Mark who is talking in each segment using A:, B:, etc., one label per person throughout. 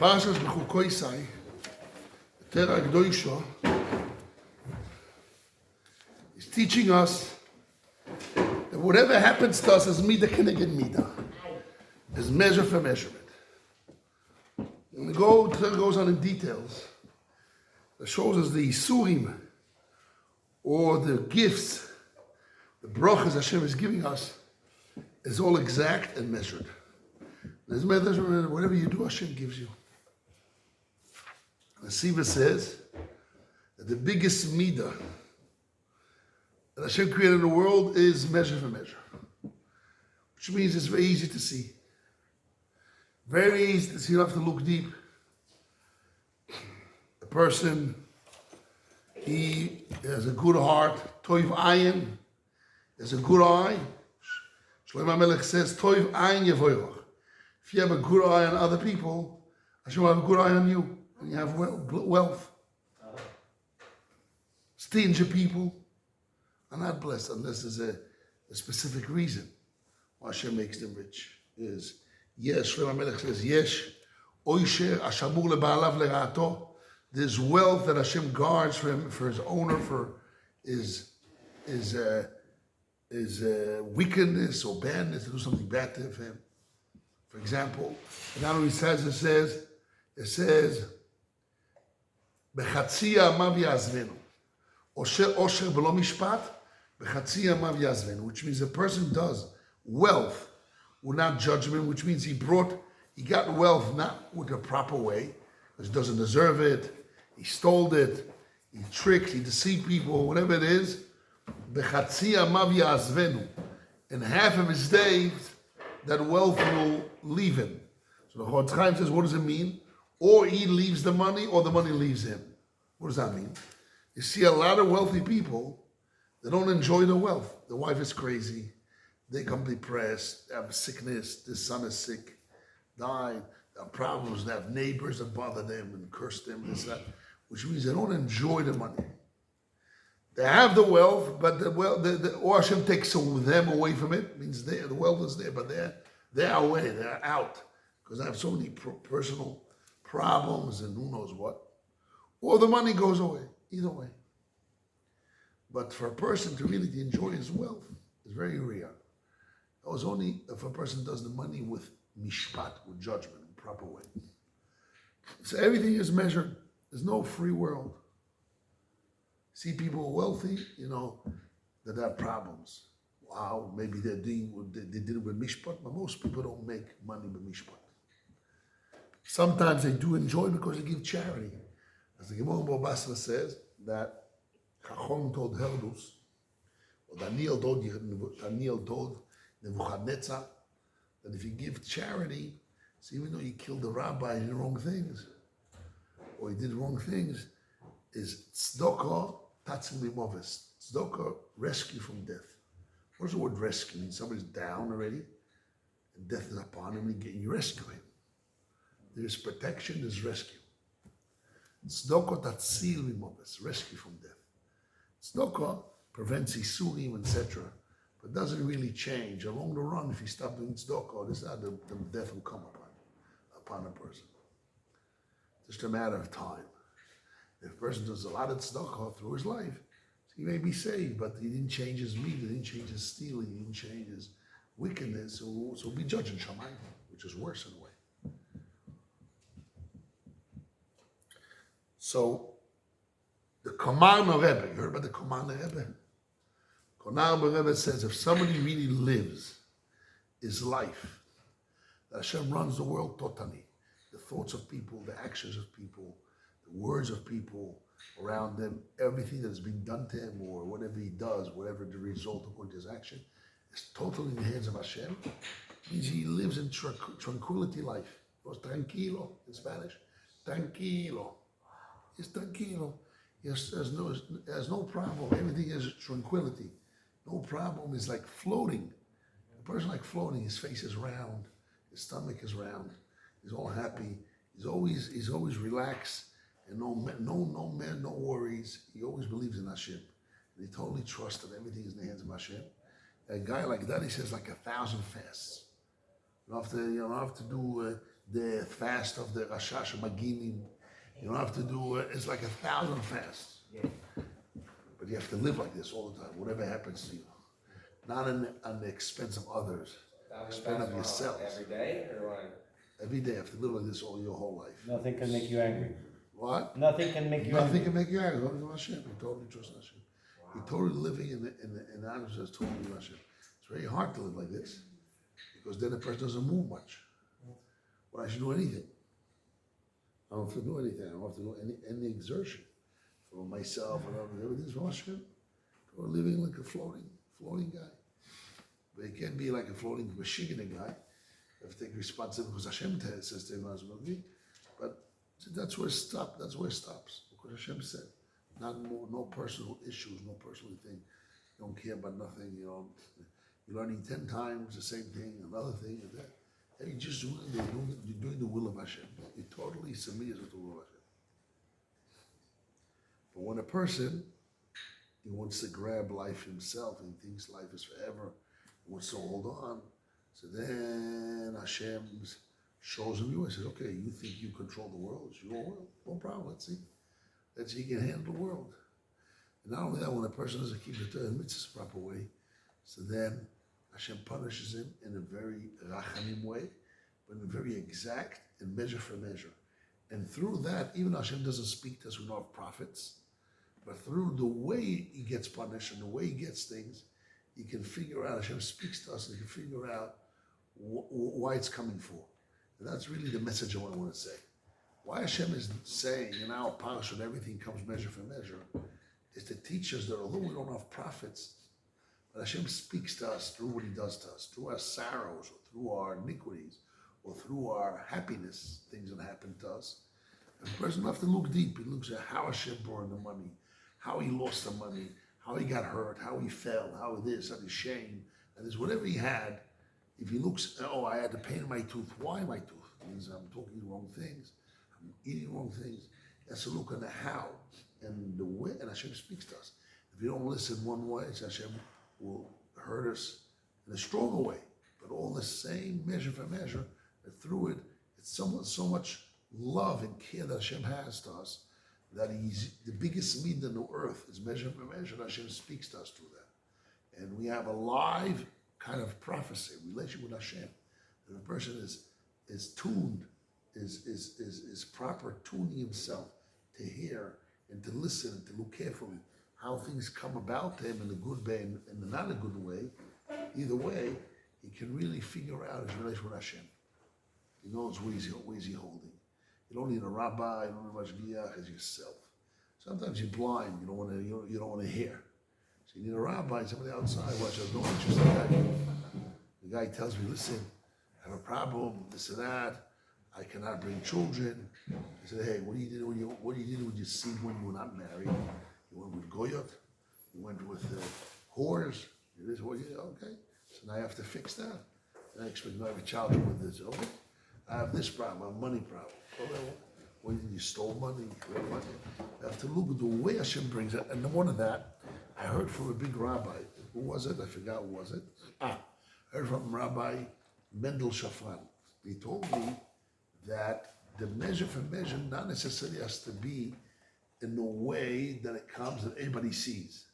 A: Parshas Bechukoisai, the Torah Gdoisha, is teaching us that whatever happens to us is midah keneged midah, is measure for measurement. And the Torah goes on in details. It shows us the Isurim, or the gifts, the brachas Hashem is giving us, is all exact and measured. There's measurement, whatever you do, Hashem gives you. The Siva says that the biggest midah that Hashem created in the world is measure for measure, which means it's very easy to see. Very easy to see, you don't have to look deep. A person, he has a good heart, toiv ayin, has a good eye. Shlomo HaMelech says, toiv ayin yevoyach. If you have a good eye on other people, Hashem will have a good eye on you. And you have wealth. Stingy people are not blessed unless there's a specific reason why Hashem makes them rich. Is yes, Shlomo HaMelech says, yes, oisher ashamur leba'alav lera'ato. There's wealth that Hashem guards for him, for his owner, for his wickedness or badness, to do something bad to him. For example, not only says, it says, Bechatzia amav yazvenu. Osher b'lo mishpat, bechatzia amav yazvenu, which means a person does wealth without judgment, which means he got wealth not with the proper way, because he doesn't deserve it, he stole it, he tricked, he deceived people, whatever it is. Bechatzia amav yazvenu. In half of his days, that wealth will leave him. So the Chofetz Chaim says, what does it mean? Or he leaves the money, or the money leaves him. What does that mean? You see a lot of wealthy people, they don't enjoy the wealth. The wife is crazy, they become depressed, they have sickness, the son is sick, died, they have problems, they have neighbors that bother them and curse them, this, that, which means they don't enjoy the money. They have the wealth, but or Hashem takes them away from it. Means the wealth is there, but they're away, they're out, because they have so many personal problems and who knows what. Or the money goes away, either way. But for a person to really enjoy his wealth is very rare. It was only if a person does the money with mishpat, with judgment, in proper way. So everything is measured. There's no free world. See people wealthy, that have problems. Wow, maybe they did it with mishpat, but most people don't make money with mishpat. Sometimes they do enjoy because they give charity. As the Gemara in Bava Basra says, that Chacham told Herodus, or Daniel told Nebuchadnezzar, that if you give charity, so even though you killed the rabbi and did wrong things, or he did wrong things, is tzedakah tatzim limoves. Tzedakah, rescue from death. What does the word rescue mean? Somebody's down already, and death is upon him, and you rescue him. There's protection, there's rescue. Tzedakah tatzil limoves, rescue from death. Tzedakah prevents isurim, etc., but doesn't really change. Along the run, if you stop doing tzedakah, the death will come upon a person. Just a matter of time. If a person does a lot of tzedakah through his life, he may be saved, but he didn't change his meat, he didn't change his stealing, he didn't change his wickedness, so he'll be judged in Shamayim, which is worse in a way. So, the Komarno Rebbe, you heard about the Komarno Rebbe? Komarno Rebbe says if somebody really lives his life, that Hashem runs the world totally, the thoughts of people, the actions of people, the words of people around them, everything that has been done to him or whatever he does, whatever the result according to his action, is totally in the hands of Hashem. It means he lives in tranquility life. It was tranquilo in Spanish. Tranquilo. It's tranquilo. There's no problem. Everything is tranquility. No problem. It's like floating. A person like floating, his face is round, his stomach is round, he's all happy, he's always relaxed. And no worries. He always believes in Hashem. And he totally trusts that everything is in the hands of Hashem. A guy like that, he says like 1,000 fasts. You don't have to do the fast of the Rashash Maginim. You don't have to do it's like 1,000 fasts. But you have to live like this all the time, whatever happens to you. Not on the expense of others. Expense of yourself.
B: Every day or what?
A: Every day you have to live like this all your whole life.
C: Nothing can make you angry.
A: What?
C: Nothing can make you angry.
A: Nothing can make you angry. Only Hashem. You totally trust Hashem. You're totally living in the atmosphere that's totally Hashem. It's very hard to live like this because then the person doesn't move much. Well, I should do anything. I don't have to do anything. I don't have to do any exertion for myself and others. Everything's from Hashem. Or living like a floating guy. But it can't be like a floating machine guy. You have to take responsibility because Hashem says take responsibility. But that's where it stops. That's where it stops. Because Hashem said, no personal issues, no personal thing. You don't care about nothing. You're learning 10 times the same thing, another thing, and that. And you're just doing the will of Hashem. You totally submit to the will of Hashem. But when a person he wants to grab life himself and he thinks life is forever, he wants to hold on. So then Hashem shows him you and says, okay, you think you control the world, it's your world, no problem, let's see. Let's see, you can handle the world. And not only that, when a person doesn't keep the Torah mitzvahs the proper way, so then Hashem punishes him in a very rachamim way, but in a very exact and measure for measure. And through that, even Hashem doesn't speak to us, we don't have prophets, but through the way he gets punished and the way he gets things, you can figure out, Hashem speaks to us and you can figure out why it's coming for. And that's really the message I want to say. Why Hashem is saying in our parasha that everything comes measure for measure is to teach us that although we don't have prophets, but Hashem speaks to us through what he does to us, through our sorrows, or through our iniquities, or through our happiness, things that happen to us. And the person doesn't have to look deep. He looks at how Hashem brought in the money, how he lost the money, how he got hurt, how he fell, how this, how his shame, and there's whatever he had. If he looks, oh, I had the pain in my tooth. Why my tooth? It means I'm talking the wrong things. I'm eating wrong things. That's a look on the how and the way, and Hashem speaks to us. If you don't listen one way, Hashem will hurt us in a stronger way, but all the same measure for measure, and through it, it's so much love and care that Hashem has to us, that he's the biggest need in the earth is measure for measure, that Hashem speaks to us through that. And we have a live kind of prophecy, relation with Hashem. If a person is tuned, is proper tuning himself to hear and to listen and to look carefully how things come about to him in a good way and in not a good way, either way, he can really figure out his relation with Hashem. He knows where is he holding. You don't need a rabbi, you don't need a mashgiach, as yourself. Sometimes you're blind, you don't want to hear. So you need a rabbi, somebody outside, watch us, no interest in that. The guy tells me, listen, I have a problem, this and that, I cannot bring children. I said, hey, what do you do when you seed when you were not married? You went with goyot, you went with whores, it is what you okay. So now I have to fix that. And I expect to have a child with this. Okay, I have this problem, a money problem. Well, you stole money, I have to look at the way Hashem brings it. And one of that, I heard from a big rabbi. Who was it? I forgot who was it. I heard from Rabbi Mendel Shafran. He told me that the measure for measure not necessarily has to be in the way that it comes that everybody sees.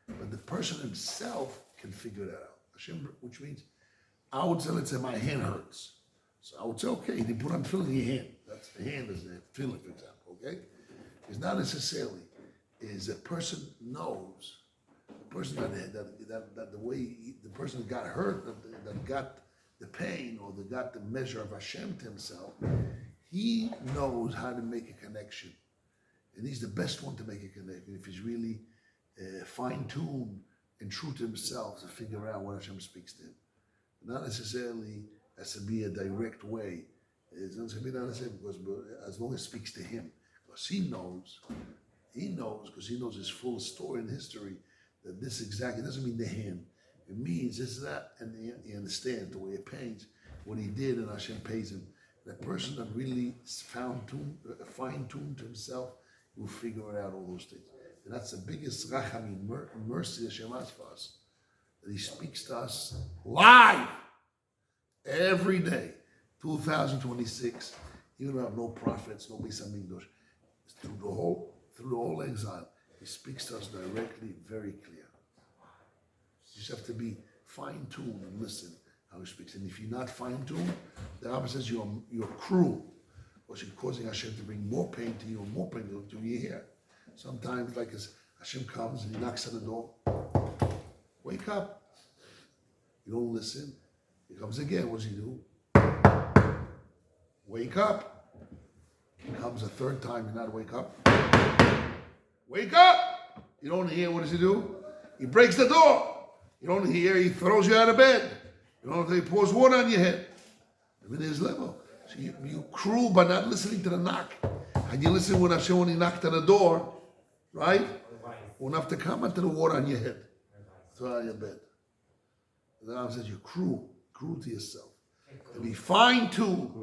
A: But the person himself can figure that out. Hashem, which means, I would say, let's say my hand hurts. So I would say, okay, they put on filling your hand. That's the hand is the filling, for example, okay? It's not necessarily, is a person knows, the person that the way, the person that got hurt, that got the pain, or that got the measure of Hashem to himself, he knows how to make a connection. And he's the best one to make a connection if he's really fine-tuned and true to himself to figure out what Hashem speaks to him. Not necessarily has to be a direct way. It doesn't be necessarily because as long as it speaks to him, because he knows because he knows his full story and history that this exactly, it doesn't mean the hand. It means this, that, and he understands the way it pains, what he did, and Hashem pays him. That person that really fine-tuned to himself will figure out all those things. And that's the biggest rachamim, mercy Hashem has for us. That he speaks to us live every day. 2026, even though we have no prophets, no Beis Hamikdash, through the whole exile, he speaks to us directly, very clear. You just have to be fine-tuned and listen how he speaks. And if you're not fine-tuned, the Rabbi says you're cruel, because you're causing Hashem to bring more pain to you, more pain to you here. Sometimes, like as Hashem comes and he knocks on the door, wake up. You don't listen. He comes again. What does he do? Wake up. He comes a third time. You not wake up. Wake up. You don't hear. What does he do? He breaks the door. You don't hear. He throws you out of bed. You don't know if he pours water on your head. I mean, there's level. So you're cruel by not listening to the knock. And you listen when Hashem, when he knocked on the door, right? Won't have to come into the water on your head. Throw out of your bed. And the Ram says you're cruel to yourself. To be fine-tuned,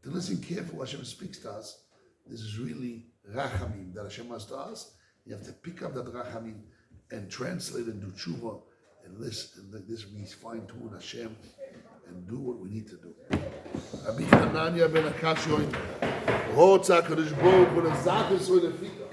A: to listen carefully when Hashem speaks to us. This is really rachamim that Hashem has to us. You have to pick up that rachamim and translate and do tshuva and listen. And this means fine-tune Hashem and do what we need to do. Rabbi Hanania ben Akashoin, Rotza Kadosh Baruch Hu Nezakos Hu Lefika.